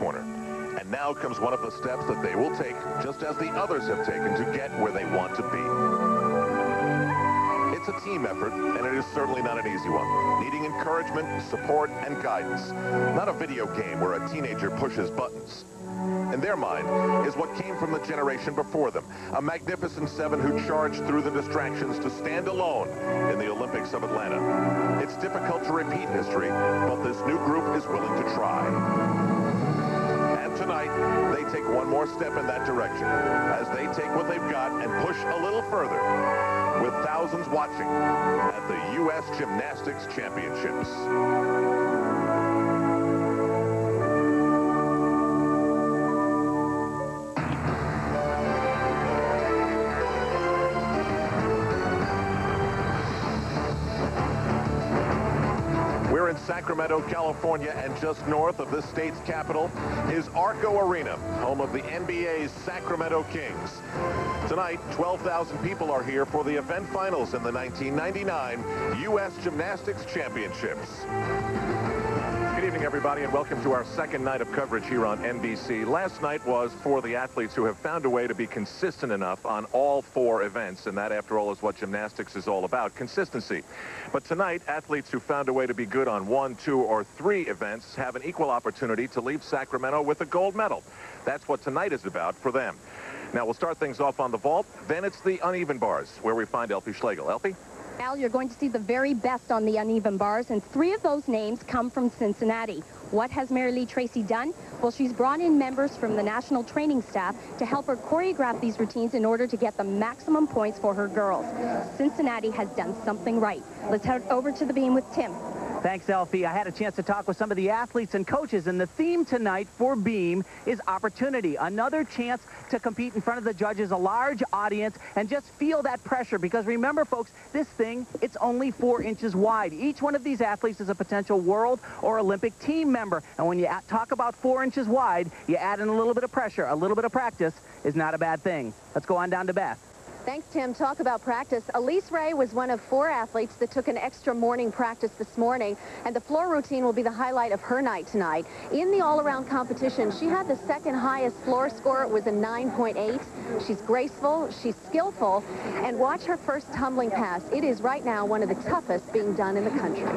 corner. And now comes one of the steps that they will take, just as the others have taken, to get where they want to be. It's a team effort, and it is certainly not an easy one. Needing encouragement, support, and guidance. Not a video game where a teenager pushes buttons. In their mind is what came from the generation before them. A magnificent seven who charged through the distractions to stand alone in the Olympics of Atlanta. It's difficult to repeat history, but this new group is willing to try. And tonight, they take one more step in that direction as they take what they've got and push a little further, with thousands watching at the U.S. Gymnastics Championships. We're in Sacramento, California, and just north of this state's capital is Arco Arena, home of the NBA's Sacramento Kings. Tonight, 12,000 people are here for the event finals in the 1999 U.S. Gymnastics Championships. Good evening, everybody, and welcome to our second night of coverage here on NBC. Last night was for the athletes who have found a way to be consistent enough on all four events, and that, after all, is what gymnastics is all about, consistency. But tonight, athletes who found a way to be good on 1, 2, or 3 events have an equal opportunity to leave Sacramento with a gold medal. That's what tonight is about for them. Now, we'll start things off on the vault. Then it's the uneven bars, where we find Elfie Schlegel. Elfie? Al, you're going to see the very best on the uneven bars, and 3 of those names come from Cincinnati. What has Mary Lee Tracy done? Well, she's brought in members from the national training staff to help her choreograph these routines in order to get the maximum points for her girls. Cincinnati has done something right. Let's head over to the beam with Tim. Thanks, Elfie. I had a chance to talk with some of the athletes and coaches, and the theme tonight for Beam is opportunity. Another chance to compete in front of the judges, a large audience, and just feel that pressure. Because remember, folks, this thing, it's only 4 inches wide. Each one of these athletes is a potential world or Olympic team member. And when you talk about 4 inches wide, you add in a little bit of pressure. A little bit of practice is not a bad thing. Let's go on down to Beth. Thanks, Tim. Talk about practice. Elise Ray was one of 4 athletes that took an extra morning practice this morning, and the floor routine will be the highlight of her night tonight. In the all-around competition, she had the second highest floor score. It was a 9.8. She's graceful, she's skillful, and watch her first tumbling pass. It is right now one of the toughest being done in the country.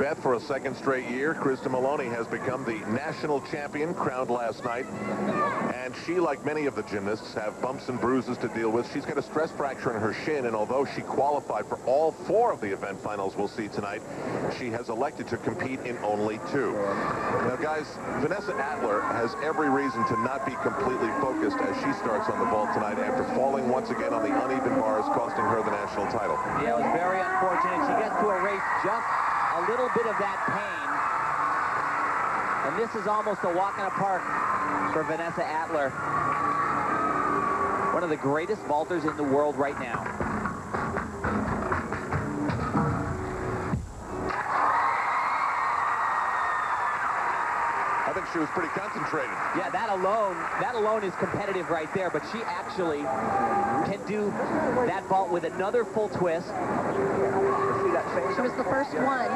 Beth, for a second straight year, Krista Maloney has become the national champion, crowned last night. And she, like many of the gymnasts, have bumps and bruises to deal with. She's got a stress fracture in her shin, and although she qualified for all 4 of the event finals we'll see tonight, she has elected to compete in only 2. Now, guys, Vanessa Atler has every reason to not be completely focused as she starts on the vault tonight after falling once again on the uneven bars, costing her the national title. Yeah, it was very unfortunate. She gets to erase just a little bit of that pain. And this is almost a walk in the park for Vanessa Atler. One of the greatest vaulters in the world right now. I think she was pretty concentrated. Yeah, that alone is competitive right there, but she actually can do that vault with another full twist. She was the first one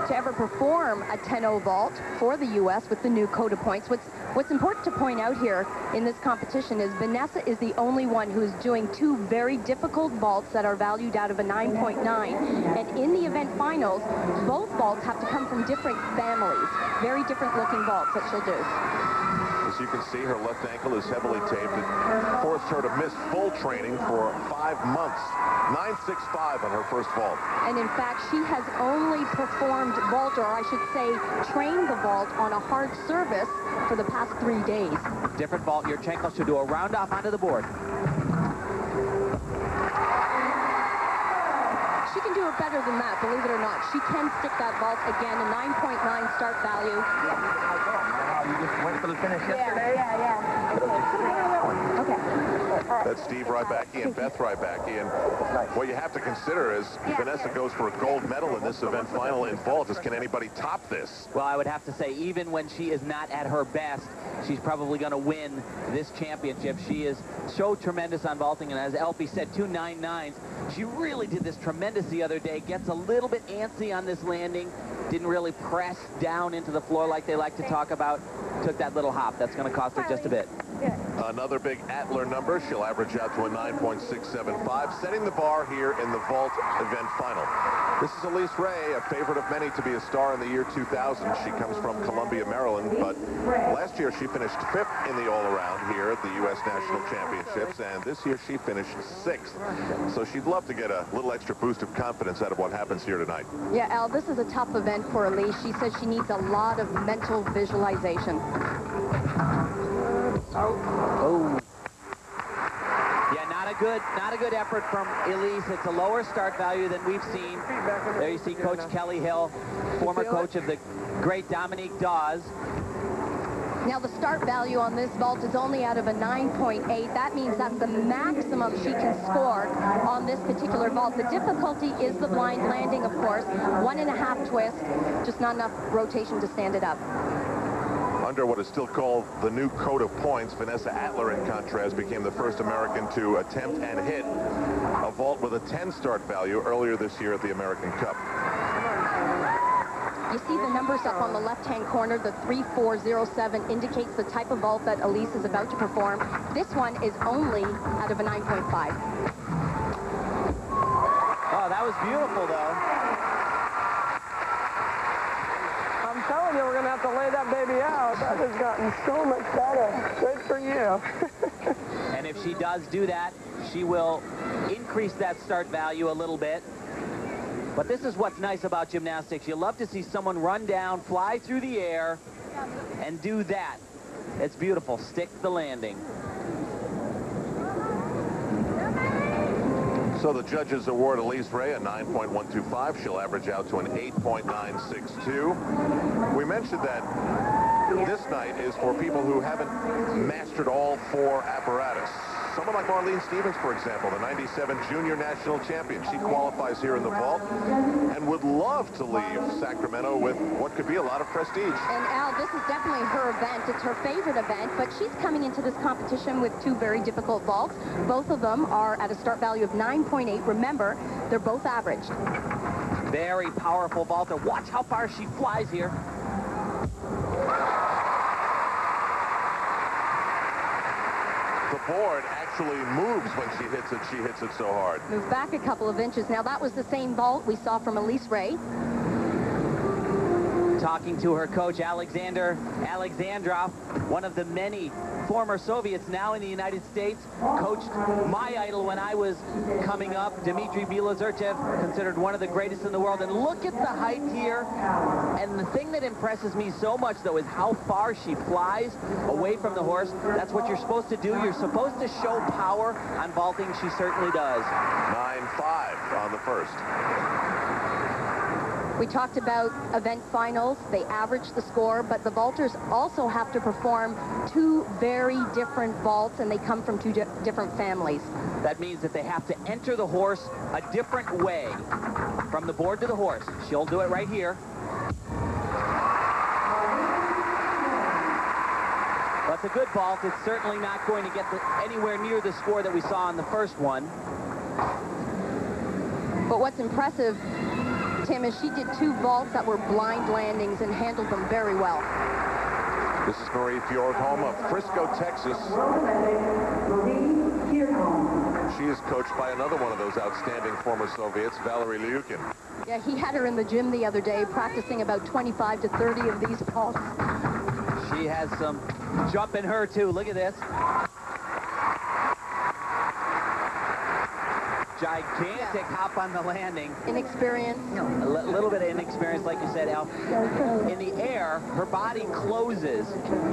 to ever perform a 10-0 vault for the U.S. with the new code of points. What's important to point out here in this competition is Vanessa is the only one who's doing 2 very difficult vaults that are valued out of a 9.9. And in the event finals, both vaults have to come from different families, very different looking vaults that she'll do. As you can see, her left ankle is heavily taped. It forced her to miss full training for 5 months. 9.65 on her first vault. And in fact, she has only performed vault, or I should say, trained the vault on a hard surface for the past 3 days. Different vault. Yurchenko should do a round off onto the board. She can do it better than that, believe it or not. She can stick that vault again, a 9.9 start value. You just went for the finish yesterday? Yeah. Okay. That's Steve Rybacki and Beth Rybacki. And what you have to consider is Vanessa goes for a gold medal in this event final in vault. Can anybody top this? Well, I would have to say, even when she is not at her best, she's probably going to win this championship. She is so tremendous on vaulting, and as Elfie said, 2 9.9s. She really did this tremendous the other day. Gets a little bit antsy on this landing. Didn't really press down into the floor like they like to talk about. Took that little hop. That's going to cost her just a bit. Another big Atler number. She'll average out to a 9.675, setting the bar here in the vault event final. This is Elise Ray, a favorite of many to be a star in the year 2000. She comes from Columbia, Maryland, but last year she finished 5th in the all-around here at the U.S. National Championships, and this year she finished 6th. So she'd love to get a little extra boost of confidence out of what happens here tonight. Yeah, Al, this is a tough event for Elise. She says she needs a lot of mental visualization. Oh. Yeah, not a good effort from Elise. It's a lower start value than we've seen. There you see Coach Kelly Hill, former coach of the great Dominique Dawes. Now the start value on this vault is only out of a 9.8. That means that's the maximum she can score on this particular vault. The difficulty is the blind landing, of course. 1.5 twist, just not enough rotation to stand it up. Under what is still called the new code of points, Vanessa Atler, in contrast, became the first American to attempt and hit a vault with a 10 start value earlier this year at the American Cup. You see the numbers up on the left-hand corner. The 3407 indicates the type of vault that Elise is about to perform. This one is only out of a 9.5. Oh, that was beautiful, though. I'm telling you, we're going to have to lay that baby out. That has gotten so much better. Good for you. And if she does do that, she will increase that start value a little bit. But this is what's nice about gymnastics. You love to see someone run down, fly through the air, and do that. It's beautiful. Stick the landing. So the judges award Elise Ray a 9.125. She'll average out to an 8.962. We mentioned that this night is for people who haven't mastered all 4 apparatus. Someone like Marline, for example, the 97 junior national champion. She qualifies here in the vault and would love to leave Sacramento with what could be a lot of prestige. And Al, this is definitely her event. It's her favorite event, but she's coming into this competition with 2 very difficult vaults. Both of them are at a start value of 9.8. Remember, they're both averaged. Very powerful vaulter. Watch how far she flies here. The board actually moves when she hits it. She hits it so hard. Move back a couple of inches. Now, that was the same vault we saw from Elise Ray. Talking to her coach, Alexander Alexandrov, one of the many former Soviets now in the United States, coached my idol when I was coming up, Dmitry Bilozerchev, considered one of the greatest in the world. And look at the height here. And the thing that impresses me so much, though, is how far she flies away from the horse. That's what you're supposed to do. You're supposed to show power on vaulting. She certainly does. 9.5 on the first. We talked about event finals. They average the score, but the vaulters also have to perform 2 very different vaults, and they come from 2 different families. That means that they have to enter the horse a different way from the board to the horse. She'll do it right here. That's a good vault. It's certainly not going to get anywhere near the score that we saw in the first one. But what's impressive, Tim, is she did 2 vaults that were blind landings and handled them very well. This is Fjordholm of Frisco, Texas. She is coached by another one of those outstanding former Soviets, Valery Lyukin. Yeah, he had her in the gym the other day practicing about 25 to 30 of these vaults. She has some jump in her, too. Look at this. Gigantic hop on the landing. Inexperience. A little bit of inexperience, like you said, Al. In the air, her body closes.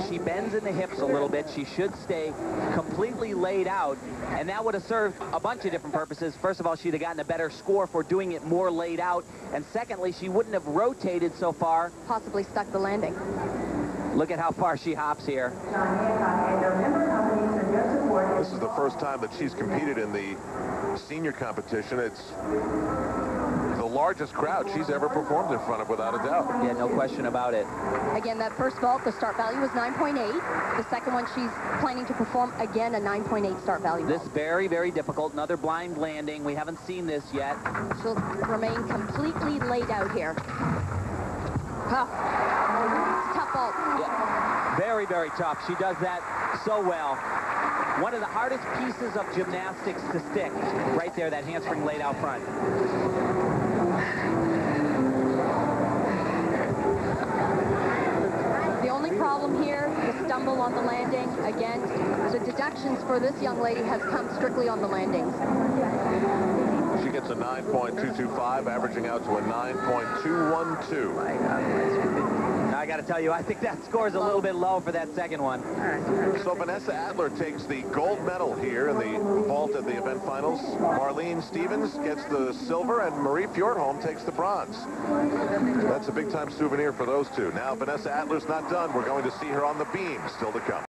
She bends in the hips a little bit. She should stay completely laid out, and that would have served a bunch of different purposes. First of all, she'd have gotten a better score for doing it more laid out, and secondly, she wouldn't have rotated so far. Possibly stuck the landing. Look at how far she hops here. This is the first time that she's competed in the senior competition. It's the largest crowd she's ever performed in front of, without a doubt. Yeah, no question about it. Again, that first vault, the start value was 9.8. The second one, she's planning to perform, again, a 9.8 start value. This very, very difficult. Another blind landing. We haven't seen this yet. She'll remain completely laid out here. It's tough vault. Yeah. Very, very tough. She does that so well. One of the hardest pieces of gymnastics to stick. Right there, that handspring laid out front. The only problem here, the stumble on the landing. Again, the deductions for this young lady has come strictly on the landings. She gets a 9.225, averaging out to a 9.212. I got to tell you, I think that score's a little bit low for that second one. So Vanessa Atler takes the gold medal here in the vault at the event finals. Marline Stevens gets the silver, and Marie Fjordholm takes the bronze. That's a big-time souvenir for those two. Now Vanessa Atler's not done. We're going to see her on the beam, still to come.